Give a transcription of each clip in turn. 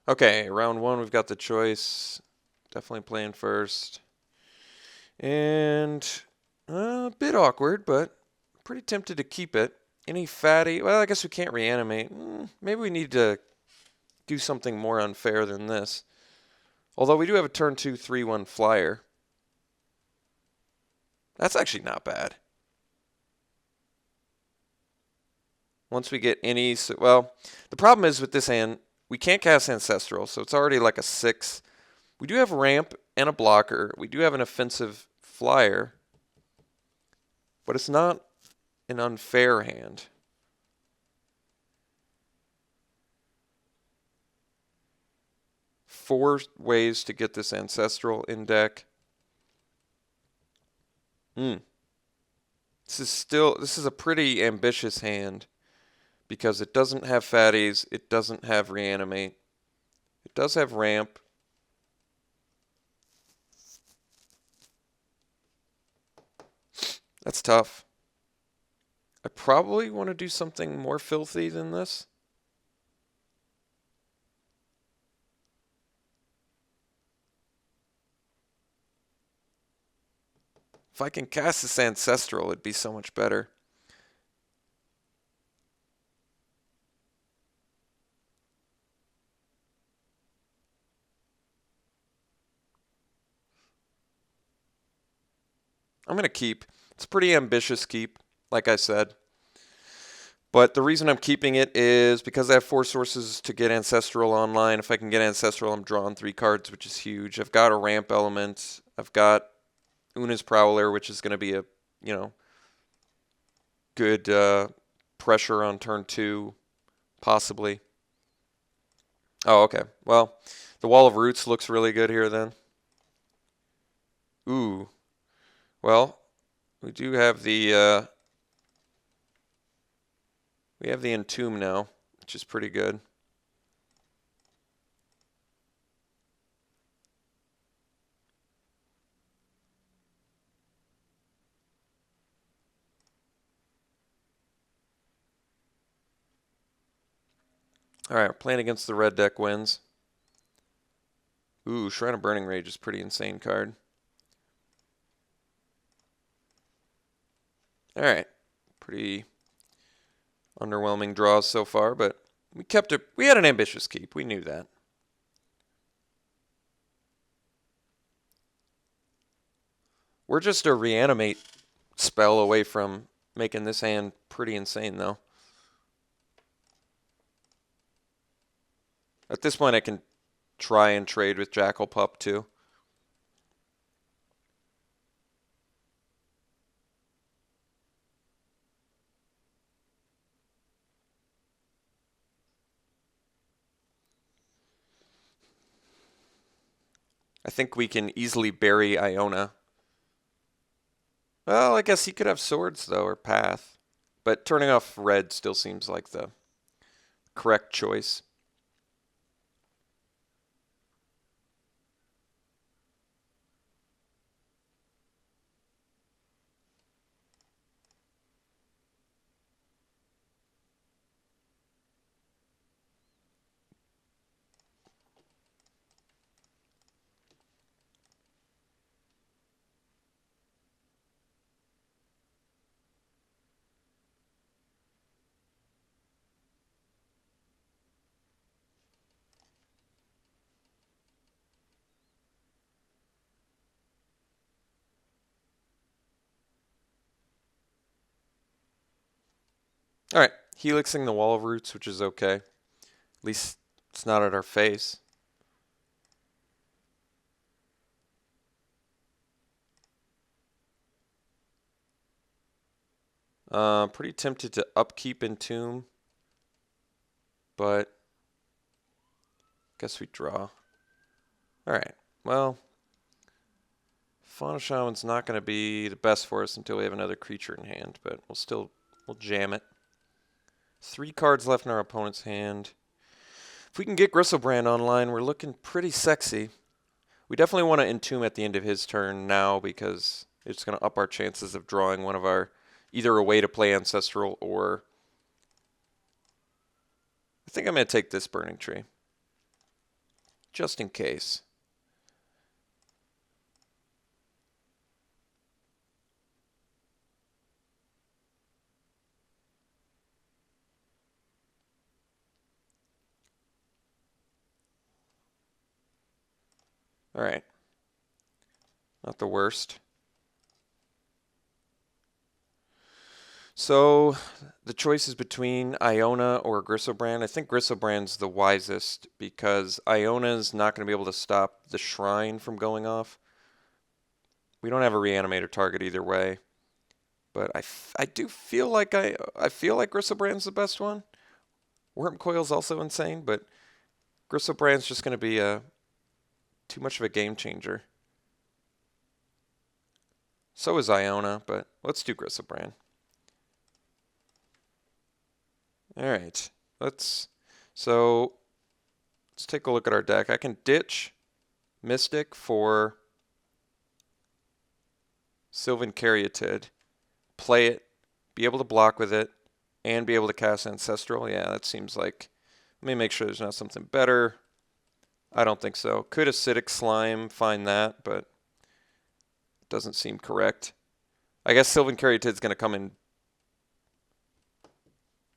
Okay, round one, we've got the choice. Definitely playing first. And a bit awkward, but pretty tempted to keep it. Any fatty? Well, I guess we can't reanimate. Maybe we need to do something more unfair than this. Although we do have a turn 2, 3-1 flyer. That's actually not bad. Once we get any, well, the problem is with this hand, we can't cast Ancestral, so it's already like a 6. We do have ramp and a blocker. We do have an offensive flyer, but it's not an unfair hand. Four ways to get this Ancestral in deck. This is a pretty ambitious hand because it doesn't have fatties, it doesn't have reanimate. It does have ramp. That's tough. I probably want to do something more filthy than this. If I can cast this Ancestral, it'd be so much better. I'm going to keep. It's a pretty ambitious keep, like I said. But the reason I'm keeping it is because I have 4 sources to get Ancestral online. If I can get Ancestral, I'm drawing 3 cards, which is huge. I've got a ramp element. I've got Una's Prowler, which is going to be a, good pressure on turn 2, possibly. Oh, okay. Well, the Wall of Roots looks really good here then. Ooh. Well, we do have the Entomb now, which is pretty good. All right, we're playing against the red deck wins. Ooh, Shrine of Burning Rage is a pretty insane card. All right, pretty underwhelming draws so far, but we kept it. We had an ambitious keep. We knew that. We're just a reanimate spell away from making this hand pretty insane, though. At this point, I can try and trade with Jackal Pup, too. I think we can easily bury Iona. Well, I guess he could have swords, though, or path. But turning off red still seems like the correct choice. All right, helixing the Wall of Roots, which is okay. At least it's not at our face. Pretty tempted to upkeep Entomb, but guess we draw. All right, well, Fauna Shaman's not going to be the best for us until we have another creature in hand, but we'll jam it. 3 cards left in our opponent's hand. If we can get Gristlebrand online, we're looking pretty sexy. We definitely want to Entomb at the end of his turn now because it's going to up our chances of drawing one of our, either a way to play Ancestral or... I think I'm going to take this Burning Tree. just in case. All right. Not the worst. So the choice is between Iona or Griselbrand. I think Griselbrand's the wisest because Iona's not going to be able to stop the shrine from going off. We don't have a reanimator target either way. But I do feel like I feel like Griselbrand's the best one. Worm Coil's also insane, but Griselbrand's just going to be too much of a game changer. So is Iona, but let's do Griselbrand. All right, let's take a look at our deck. I can ditch Mystic for Sylvan Caryatid, play it, be able to block with it, and be able to cast Ancestral. Yeah, that seems like. Let me make sure there's not something better. I don't think so. Could Acidic Slime find that, but it doesn't seem correct. I guess Sylvan Caryatid's going to come in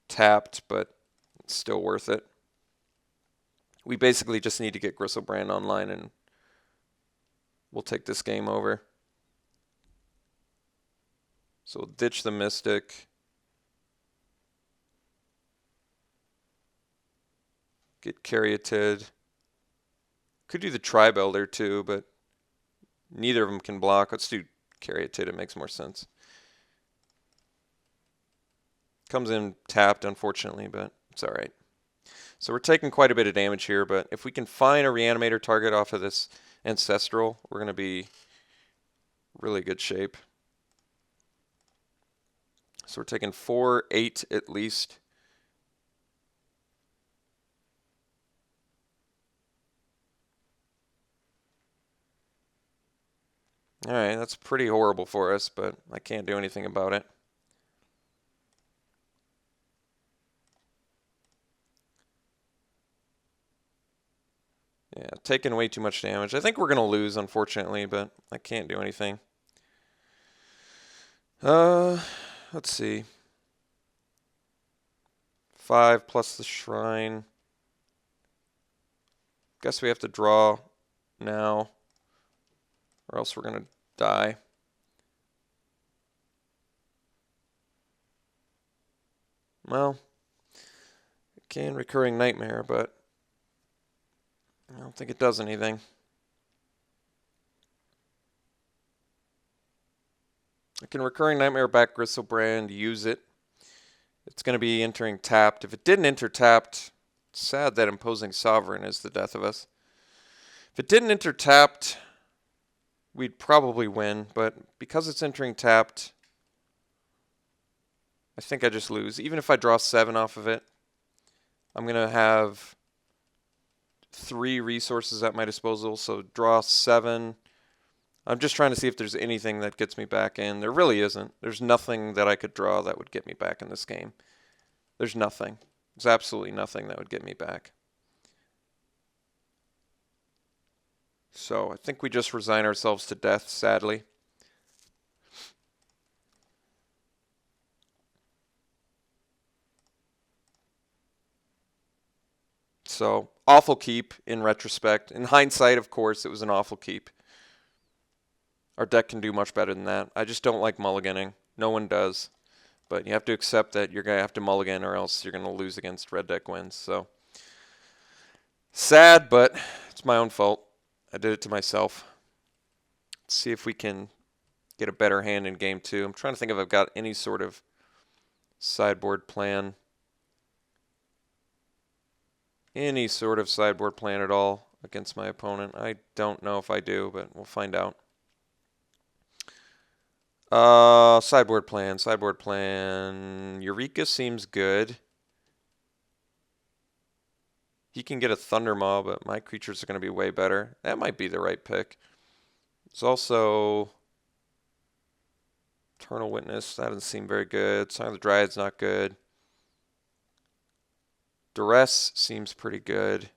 tapped, but it's still worth it. We basically just need to get Griselbrand online and we'll take this game over. So we'll ditch the Mystic. Get Caryatid. Could do the Tribe Elder too, but neither of them can block. Let's do Caryatid. It makes more sense. Comes in tapped, unfortunately, but it's all right. So we're taking quite a bit of damage here, but if we can find a reanimator target off of this Ancestral, we're going to be really good shape. So we're taking 4, 8 at least. All right, that's pretty horrible for us, but I can't do anything about it. Yeah, taking way too much damage. I think we're going to lose, unfortunately, but I can't do anything. Let's see. 5 plus the Shrine. Guess we have to draw now, or else we're going to die. Well, can Recurring Nightmare, but I don't think it does anything. I can Recurring Nightmare back Griselbrand, use it. It's going to be entering tapped. If it didn't enter tapped, it's sad that Imposing Sovereign is the death of us. If it didn't enter tapped, we'd probably win, but because it's entering tapped, I think I just lose. Even if I draw 7 off of it, I'm going to have 3 resources at my disposal, so draw 7. I'm just trying to see if there's anything that gets me back in. There really isn't. There's nothing that I could draw that would get me back in this game. There's nothing. There's absolutely nothing that would get me back. So I think we just resign ourselves to death, sadly. So, awful keep in retrospect. In hindsight, of course, it was an awful keep. Our deck can do much better than that. I just don't like mulliganing. No one does. But you have to accept that you're going to have to mulligan or else you're going to lose against red deck wins. So, sad, but it's my own fault. I did it to myself. Let's see if we can get a better hand in game 2. I'm trying to think if I've got any sort of sideboard plan. Any sort of sideboard plan at all against my opponent. I don't know if I do, but we'll find out. Sideboard plan. Eureka seems good. He can get a Thunder Maw, but my creatures are going to be way better. That might be the right pick. There's also Eternal Witness. That doesn't seem very good. Song of the Dryad's not good. Duress seems pretty good.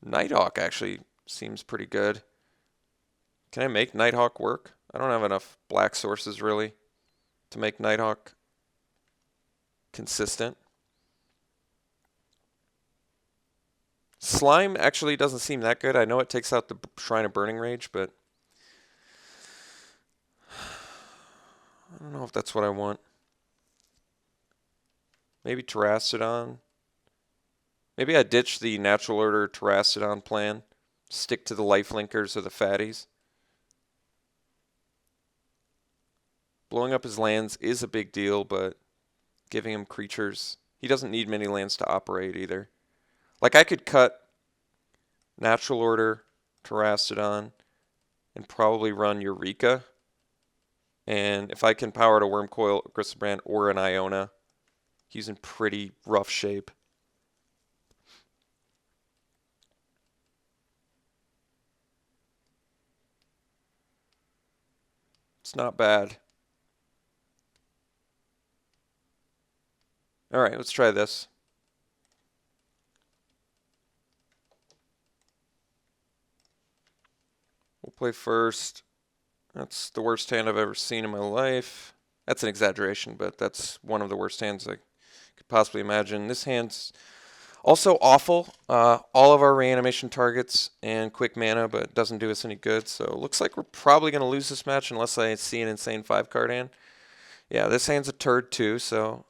Nighthawk actually seems pretty good. Can I make Nighthawk work? I don't have enough black sources really to make Nighthawk consistent. Slime actually doesn't seem that good. I know it takes out the Shrine of Burning Rage, but I don't know if that's what I want. Maybe Terrastodon. Maybe I ditch the natural order Terrastodon plan. Stick to the life linkers or the fatties. Blowing up his lands is a big deal, but giving him creatures, he doesn't need many lands to operate either. Like I could cut natural order Terrastodon and probably run Eureka. And if I can power to Wormcoil, Griselbrand, or an Iona, he's in pretty rough shape. It's not bad. All right, let's try this. We'll play first. That's the worst hand I've ever seen in my life. That's an exaggeration, but that's one of the worst hands I could possibly imagine. This hand's also awful. All of our reanimation targets and quick mana, but doesn't do us any good. So it looks like we're probably going to lose this match unless I see an insane 5-card hand. Yeah, this hand's a turd too, so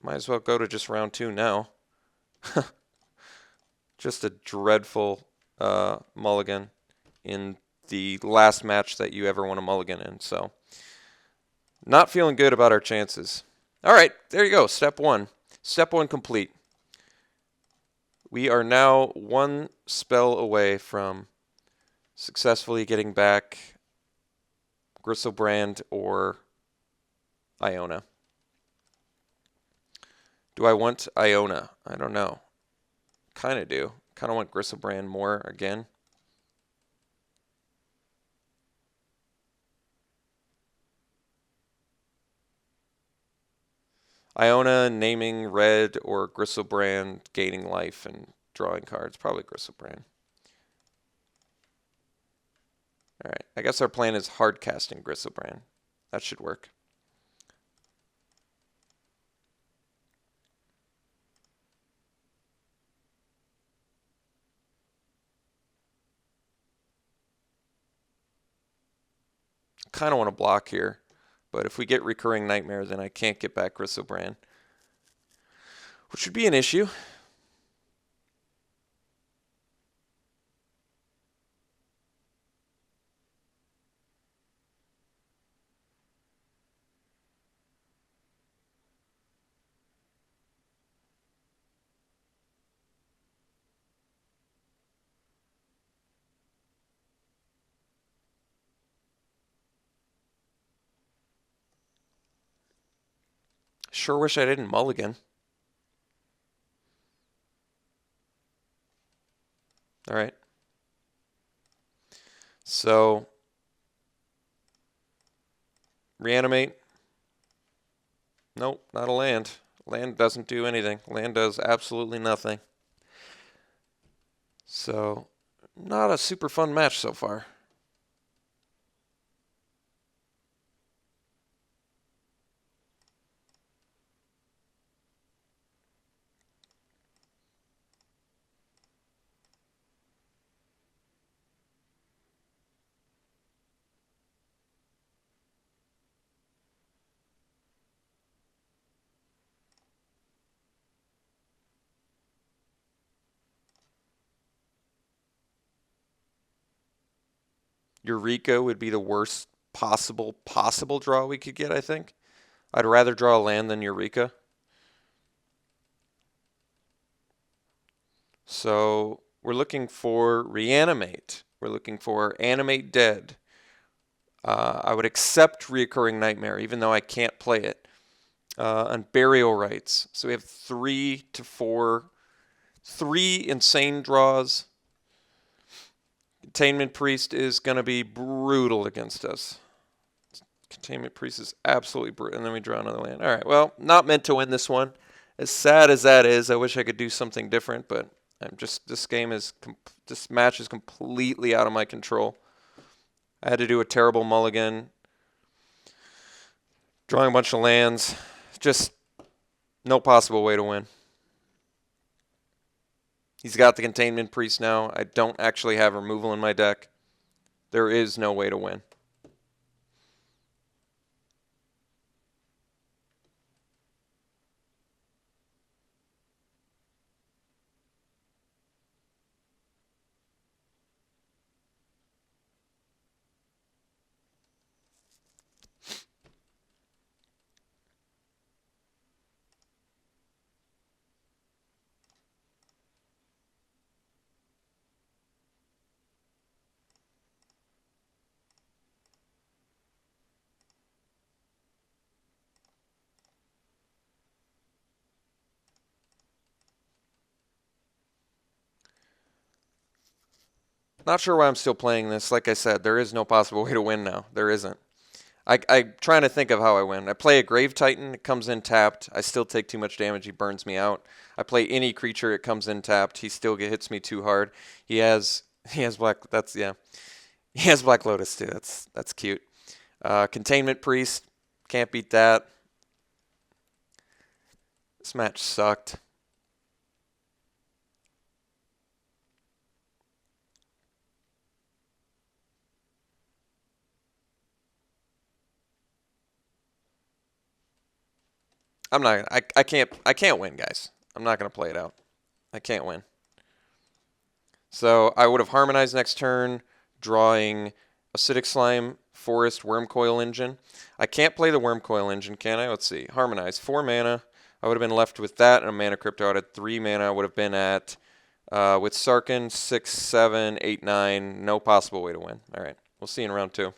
might as well go to just round 2 now. Just a dreadful mulligan in the last match that you ever want to mulligan in. So not feeling good about our chances. All right, there you go. Step 1. Step 1 complete. We are now 1 spell away from successfully getting back Griselbrand or Iona. Do I want Iona? I don't know. Kind of do. Kind of want Griselbrand more again. Iona naming red or Griselbrand gaining life and drawing cards. Probably Griselbrand. Alright, I guess our plan is hard casting Griselbrand. That should work. Kind of want to block here, but if we get Recurring Nightmare, then I can't get back Griselbrand, which would be an issue. Sure wish I didn't mulligan. All right. So, reanimate. Nope, not a land. Land doesn't do anything. Land does absolutely nothing. So, not a super fun match so far. Eureka would be the worst possible draw we could get, I think. I'd rather draw a land than Eureka. So we're looking for Reanimate. We're looking for Animate Dead. I would accept Reoccurring Nightmare, even though I can't play it. On Burial Rites. So we have 3 to 4. 3 insane draws. Containment Priest is going to be brutal against us. Containment Priest is absolutely brutal. And then we draw another land. All right, well, not meant to win this one. As sad as that is, I wish I could do something different, but This match is completely out of my control. I had to do a terrible mulligan, drawing a bunch of lands. Just no possible way to win. He's got the Containment Priest now. I don't actually have removal in my deck. There is no way to win. Not sure why I'm still playing this. Like I said, there is no possible way to win now. There isn't. I'm trying to think of how I win. I play a Grave Titan. It comes in tapped. I still take too much damage. He burns me out. I play any creature. It comes in tapped. He still hits me too hard. He has black. He has Black Lotus too. That's cute. Containment Priest. Can't beat that. This match sucked. I'm not. I can't win, guys. I'm not gonna play it out. I can't win. So I would have harmonized next turn, drawing Acidic Slime, Forest, Wormcoil Engine. I can't play the Wormcoil Engine, can I? Let's see. Harmonize. 4 mana. I would have been left with that and a Mana Crypto. Out at 3 mana. I would have been at, with Sarkhan, 6, 7, 8, 9. No possible way to win. All right. We'll see you in round 2.